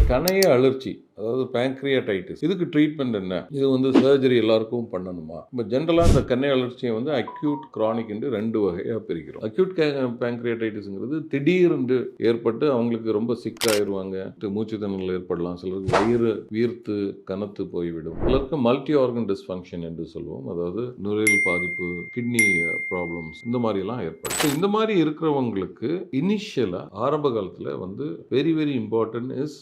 கணைய அழற்சி, அதாவது பேங்க்ரியாடைட்டிஸ், இதுக்கு ட்ரீட்மெண்ட் என்ன? இது வந்து சர்ஜரி எல்லாருக்கும் பண்ணணுமா? இப்போ ஜென்ரலா இந்த கண் அழற்சியை வந்து அக்யூட், கிரானிக் என்று 2 வகையா பிரிக்கிறோம். அக்யூட் பேங்க்ரியாடைட்டிஸ்ங்கிறது திடீரென்று ஏற்பட்டு அவங்களுக்கு ரொம்ப சிக் ஆயிருவாங்க. மூச்சு திணறல் ஏற்படலாம். சிலருக்கு வயிறு வீர்த்து கனத்து போய்விடும். சிலருக்கு மல்டி ஆர்கன் டிஸ்ஃபங்க்ஷன் என்று சொல்லுவோம். அதாவது நுரையீரல் பாதிப்பு, கிட்னி ப்ராப்ளம்ஸ் இந்த மாதிரி எல்லாம் ஏற்படும். So, இந்த மாதிரி இருக்கிறவங்களுக்கு இனிஷியலா ஆரம்ப காலத்துல வந்து very very important is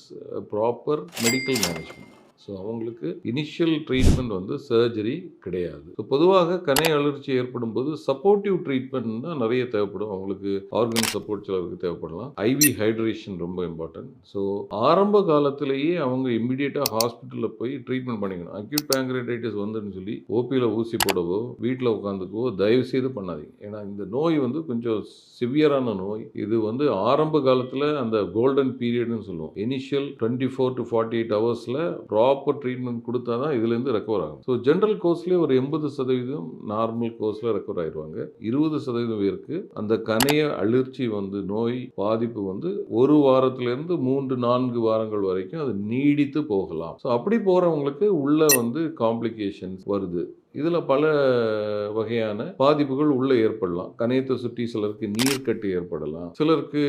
proper medical management. So அவங்களுக்கு இனிஷியல் ட்ரீட்மெண்ட் வந்து சர்ஜரி கிடையாது. ஸோ பொதுவாக கணை அழற்சி ஏற்படும் போது சப்போர்ட்டிவ் ட்ரீட்மெண்ட் தான் நிறைய தேவைப்படும். அவங்களுக்கு ஆர்கன் சப்போர்ட் சிலருக்கு தேவைப்படலாம். ஐவி ஹைட்ரேஷன் ரொம்ப இம்பார்ட்டன்ட். ஸோ ஆரம்ப காலத்திலேயே அவங்க இம்மிடியேட்டாக ஹாஸ்பிட்டலில் போய் ட்ரீட்மெண்ட் பண்ணிக்கணும். அக்யூட் பேங்க்ரியாடைட்டிஸ் வந்துன்னு சொல்லி ஓபியில் ஊசி போடவோ வீட்டில் உட்காந்துக்கவோ தயவு செய்து பண்ணாதீங்க. ஏன்னா இந்த நோய் வந்து கொஞ்சம் சிவியரான நோய். இது வந்து ஆரம்ப காலத்தில் அந்த கோல்டன் பீரியட்னு சொல்லுவோம். இனிஷியல் 24 to 48 ஹவர்ஸில் ப்ராப்பர் ட்ரீட்மெண்ட் கொடுத்தா தான் இதுலேருந்து ரெக்கவர் ஆகும். ஸோ ஜென்ரல் கோர்ஸ்லேயே ஒரு 80% நார்மல் கோர்ஸில் ரெக்கவர் ஆயிடுவாங்க. 20% பேருக்கு அந்த கணைய அழற்சி வந்து நோய் பாதிப்பு வந்து 1 வாரத்திலிருந்து 3-4 வாரங்கள் வரைக்கும் அது நீடித்து போகலாம். ஸோ அப்படி போகிறவங்களுக்கு உள்ள வந்து காம்ப்ளிகேஷன்ஸ் வருது. இதில் பல வகையான பாதிப்புகள் உள்ளே ஏற்படலாம். கணையத்தை சுற்றி சிலருக்கு நீர்க்கட்டு ஏற்படலாம். சிலருக்கு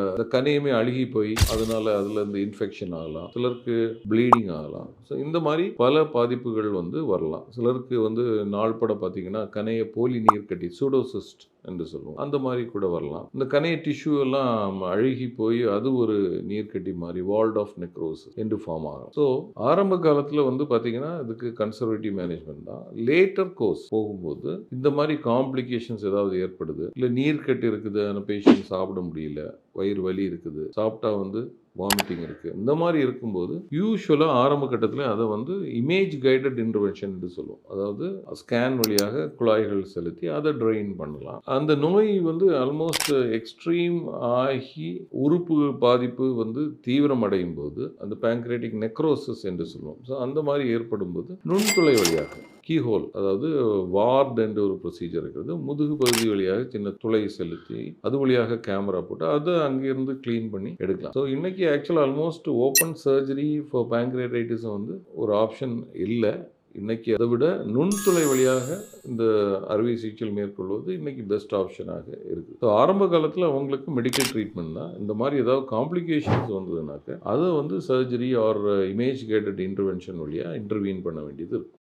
அந்த கணையமே அழுகி போய் அதனால அதுலேருந்து இன்ஃபெக்ஷன் ஆகலாம். சிலருக்கு ப்ளீடிங் ஆகலாம். ஸோ இந்த மாதிரி பல பாதிப்புகள் வந்து வரலாம். சிலருக்கு வந்து நாள்பட பார்த்தீங்கன்னா கணைய போலி நீர்க்கட்டி சூடோசிஸ்ட் என்று சொல்லுவோம். அந்த மாதிரி கூட வரலாம். இந்த கணைய டிஷ்யூ எல்லாம் அழுகி போய் அது ஒரு நீர்க்கட்டி மாதிரி வால்ட் ஆஃப் நெக்ரோசிஸ் என்று ஃபார்ம் ஆகும். ஸோ ஆரம்ப காலத்தில் வந்து பார்த்தீங்கன்னா இதுக்கு கன்சர்வேட்டிவ் மேனேஜ்மெண்ட் தான். லேட்டர் கோர்ஸ் போகும்போது இந்த மாதிரி காம்ப்ளிகேஷன்ஸ் ஏதாவது ஏற்படுது, இல்லை நீர்க்கட்டு இருக்குது, அந்த பேஷண்ட் சாப்பிட முடியல, வயிறு வலி இருக்குது, சாப்பிட்டா வந்து வாமிட்டிங் இருக்கு, இந்த மாதிரி இருக்கும்போது யூஸ்வலாக ஆரம்ப கட்டத்தில் அதை வந்து இமேஜ் கைடட் இன்டர்வென்ஷன் என்று சொல்லுவோம். அதாவது ஸ்கேன் வழியாக குழாய்கள் செலுத்தி அதை ட்ரெயின் பண்ணலாம். அந்த நோய் வந்து ஆல்மோஸ்ட் எக்ஸ்ட்ரீம் ஆகி உறுப்பு பாதிப்பு வந்து தீவிரமடையும் போது அந்த பேங்க்ரியாட்டிக் நெக்ரோசிஸ் என்று சொல்லுவோம். ஸோ அந்த மாதிரி ஏற்படும் போது நுண்துளை வழியாக கீஹோல், அதாவது வார்ட் என்ற ஒரு ப்ரொசீஜர் இருக்கிறது. முதுகு பகுதி வழியாக சின்ன துளை செலுத்தி அது வழியாக கேமரா போட்டு அதை அங்கிருந்து கிளீன் பண்ணி எடுக்கலாம். ஸோ இன்னைக்கு ஆக்சுவலாக ஆல்மோஸ்ட் ஓப்பன் சர்ஜரி ஃபார் பேங்க்ரியாடைட்டிஸ் வந்து ஒரு ஆப்ஷன் இல்லை. இன்னைக்கு அதை விட நுண்துளை வழியாக இந்த அறுவை சிகிச்சை மேற்கொள்வது இன்னைக்கு பெஸ்ட் ஆப்ஷனாக இருக்குது. ஸோ ஆரம்ப காலத்தில் அவங்களுக்கு மெடிக்கல் ட்ரீட்மெண்ட் தான். இந்த மாதிரி ஏதாவது காம்ப்ளிகேஷன்ஸ் வந்ததுனாக்க அதை வந்து surgery or image guided intervention வழியாக இன்டர்வீன் பண்ண வேண்டியது இருக்கும்.